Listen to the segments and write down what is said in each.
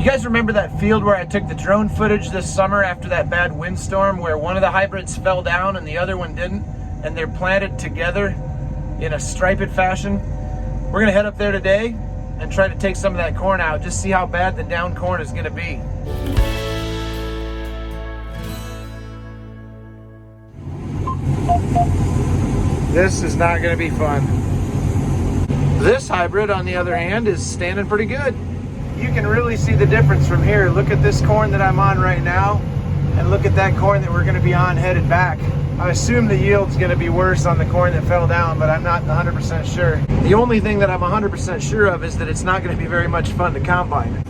You guys remember that field where I took the drone footage this summer after that bad windstorm where one of the hybrids fell down and the other one didn't, and they're planted together in a striped fashion? We're gonna head up there today and try to take some of that corn out, just see how bad the down corn is gonna be. This is not gonna be fun. This hybrid, on the other hand, is standing pretty good. You can really see the difference from here. Look at this corn that I'm on right now, and look at that corn that we're gonna be on headed back. I assume the yield's gonna be worse on the corn that fell down, but I'm not 100% sure. The only thing that I'm 100% sure of is that it's not gonna be very much fun to combine.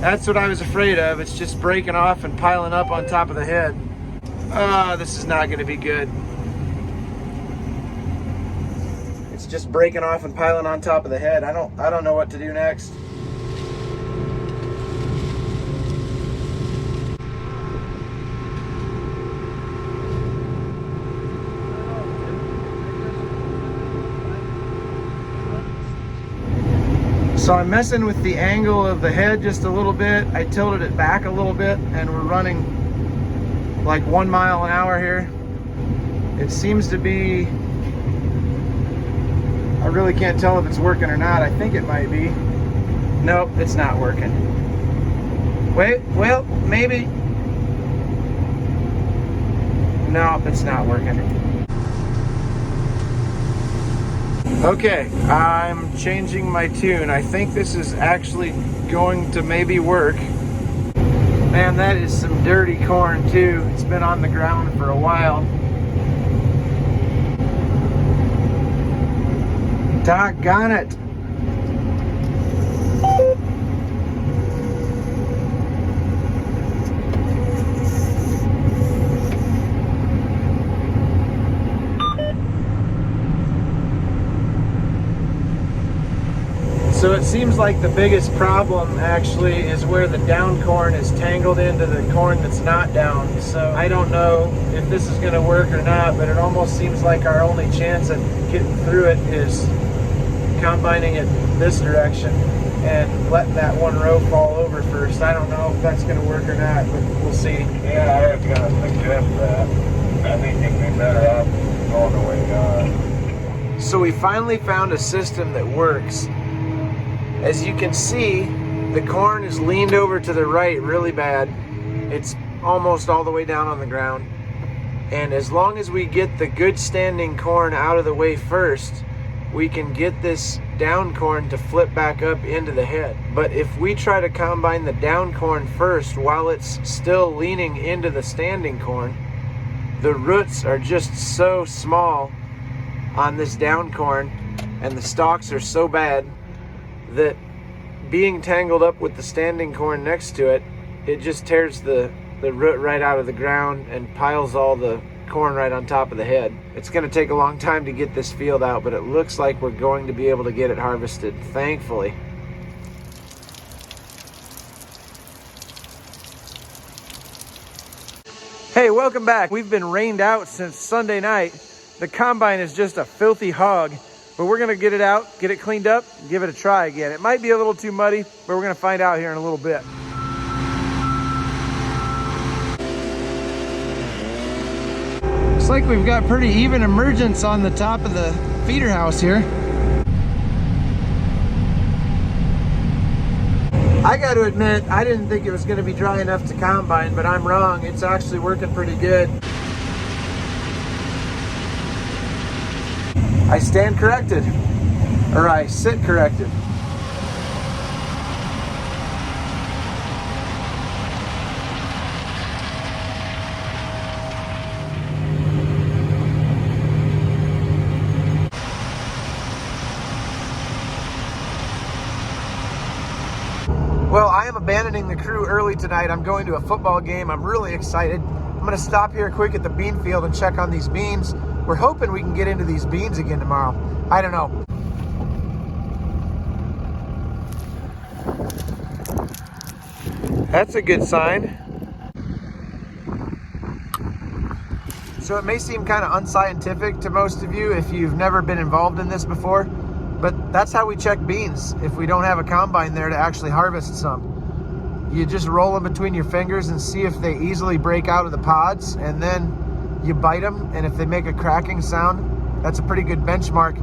That's what I was afraid of. It's just breaking off and piling up on top of the head. This is not gonna be good. It's just breaking off and piling on top of the head. I don't know what to do next. So I'm messing with the angle of the head just a little bit. I tilted it back a little bit, and we're running like 1 mile an hour here. It seems to be, I really can't tell if it's working or not. I think it might be. Nope, it's not working. Wait, well, maybe. No, it's not working. Okay, I'm changing my tune. I think this is actually going to maybe work. Man, that is some dirty corn too. It's been on the ground for a while. Doggone it. So it seems like the biggest problem actually is where the down corn is tangled into the corn that's not down. So I don't know if this is going to work or not, but it almost seems like our only chance at getting through it is combining it this direction and letting that one row fall over first. I don't know if that's going to work or not, but we'll see. Yeah, I was going to suggest that. I think you'd be better off going the way on. So we finally found a system that works. As you can see, the corn is leaned over to the right really bad. It's almost all the way down on the ground. And as long as we get the good standing corn out of the way first, we can get this down corn to flip back up into the head. But if we try to combine the down corn first while it's still leaning into the standing corn, the roots are just so small on this down corn and the stalks are so bad that being tangled up with the standing corn next to it, it just tears the root right out of the ground and piles all the corn right on top of the head. It's going to take a long time to get this field out, but it looks like we're going to be able to get it harvested, thankfully. Hey, welcome back. We've been rained out since Sunday night. The combine is just a filthy hog. But we're gonna get it out, get it cleaned up, and give it a try again. It might be a little too muddy, but we're gonna find out here in a little bit. Looks like we've got pretty even emergence on the top of the feeder house here. I gotta admit, I didn't think it was gonna be dry enough to combine, but I'm wrong. It's actually working pretty good. I stand corrected, or I sit corrected. Well, I am abandoning the crew early tonight. I'm going to a football game. I'm really excited. I'm gonna stop here quick at the bean field and check on these beans. We're hoping we can get into these beans again tomorrow. I don't know. That's a good sign. So it may seem kind of unscientific to most of you if you've never been involved in this before, but that's how we check beans if we don't have a combine there to actually harvest some. You just roll them between your fingers and see if they easily break out of the pods, and then you bite them, and if they make a cracking sound, that's a pretty good benchmark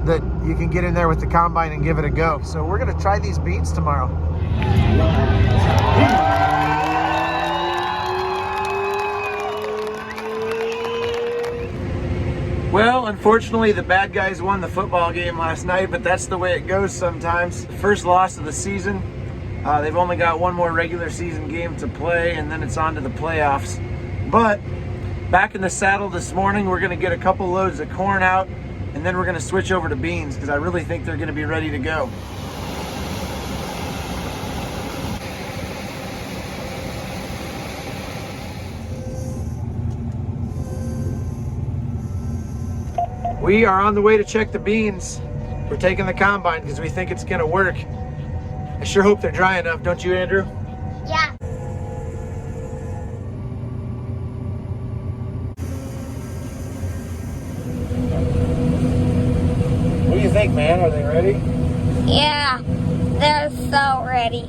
that you can get in there with the combine and give it a go. So we're gonna try these beans tomorrow. Well, unfortunately, the bad guys won the football game last night, but that's the way it goes sometimes. First loss of the season. They've only got one more regular season game to play, and then it's on to the playoffs. But back in the saddle this morning, we're going to get a couple loads of corn out, and then we're going to switch over to beans because I really think they're going to be ready to go. We are on the way to check the beans. We're taking the combine because we think it's gonna work. I sure hope they're dry enough, don't you, Andrew? Yeah. What do you think, man? Are they ready? Yeah, they're so ready.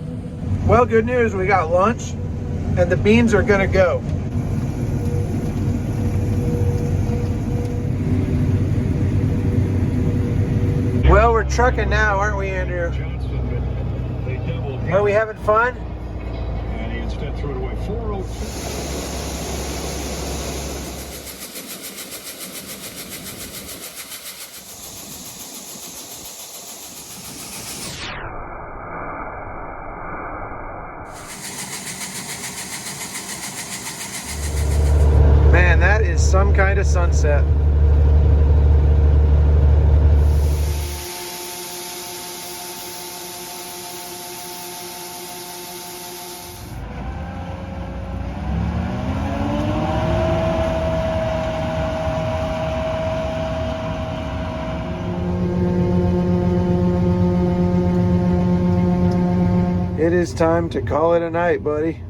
Well, good news, we got lunch and the beans are gonna go. Well, we're trucking now, aren't we, Andrew? Are we having fun? And he instead threw it away. 402. Man, that is some kind of sunset. It is time to call it a night, buddy.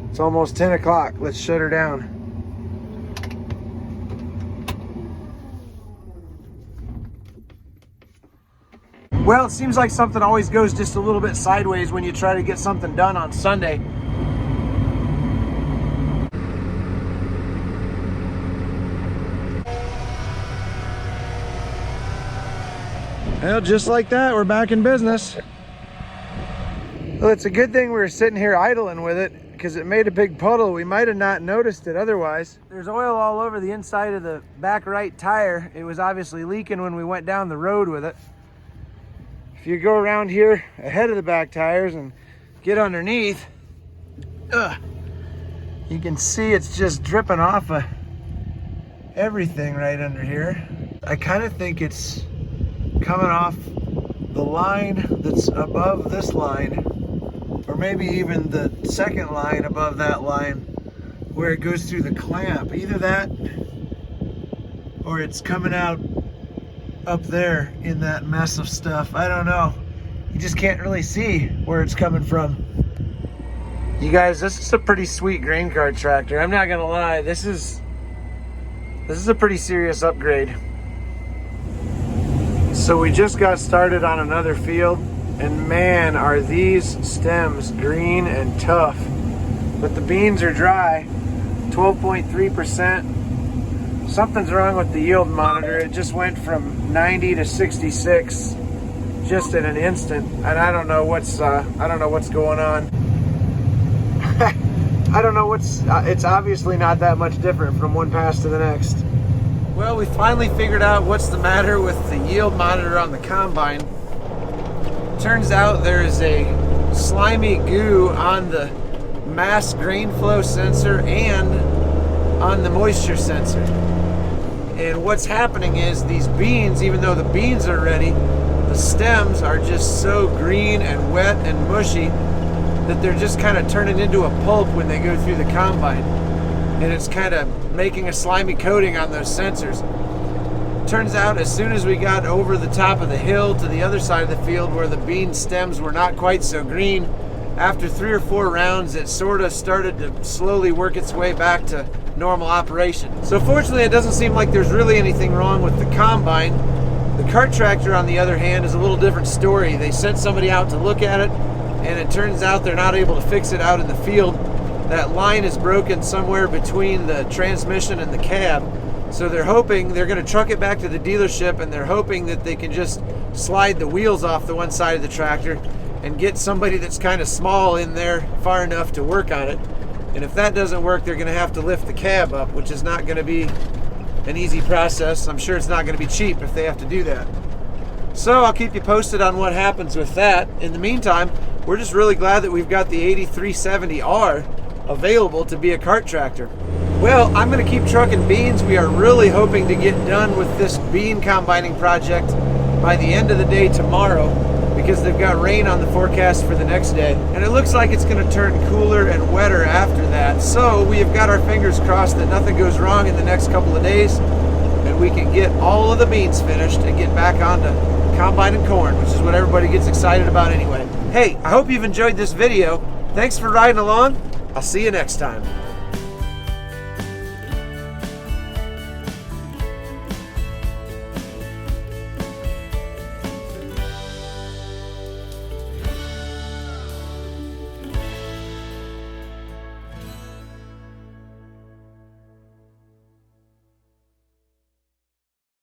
It's almost 10 o'clock. Let's shut her down. Well, it seems like something always goes just a little bit sideways when you try to get something done on Sunday. Well, just like that, we're back in business. Well, it's a good thing we were sitting here idling with it because it made a big puddle. We might have not noticed it otherwise. There's oil all over the inside of the back right tire. It was obviously leaking when we went down the road with it. If you go around here ahead of the back tires and get underneath, you can see it's just dripping off of everything right under here. I kind of think it's coming off the line that's above this line, or maybe even the second line above that line where it goes through the clamp. Either that or it's coming out up there in that mess of stuff. I don't know. You just can't really see where it's coming from. You guys, this is a pretty sweet grain cart tractor. I'm not gonna lie, this is a pretty serious upgrade. So we just got started on another field, and man, are these stems green and tough. But the beans are dry, 12.3%. Something's wrong with the yield monitor. It just went from 90 to 66 just in an instant, and I don't know what's going on. I don't know it's obviously not that much different from one pass to the next. Well, we finally figured out what's the matter with the yield monitor on the combine. Turns out there's a slimy goo on the mass grain flow sensor and on the moisture sensor. And what's happening is these beans, even though the beans are ready, the stems are just so green and wet and mushy that they're just kind of turning into a pulp when they go through the combine. And it's kind of making a slimy coating on those sensors. Turns out as soon as we got over the top of the hill to the other side of the field where the bean stems were not quite so green, after 3 or 4 rounds it sort of started to slowly work its way back to normal operation. So fortunately it doesn't seem like there's really anything wrong with the combine. The cart tractor on the other hand is a little different story. They sent somebody out to look at it, and it turns out they're not able to fix it out in the field. That line is broken somewhere between the transmission and the cab. So they're hoping, they're going to truck it back to the dealership, and they're hoping that they can just slide the wheels off the one side of the tractor and get somebody that's kind of small in there far enough to work on it. And if that doesn't work, they're going to have to lift the cab up, which is not going to be an easy process. I'm sure it's not going to be cheap if they have to do that. So I'll keep you posted on what happens with that. In the meantime, we're just really glad that we've got the 8370R available to be a cart tractor. Well, I'm going to keep trucking beans. We are really hoping to get done with this bean combining project by the end of the day tomorrow, because they've got rain on the forecast for the next day. And it looks like it's going to turn cooler and wetter after that. So we have got our fingers crossed that nothing goes wrong in the next couple of days, and we can get all of the beans finished and get back onto combining corn, which is what everybody gets excited about anyway. Hey, I hope you've enjoyed this video. Thanks for riding along. I'll see you next time.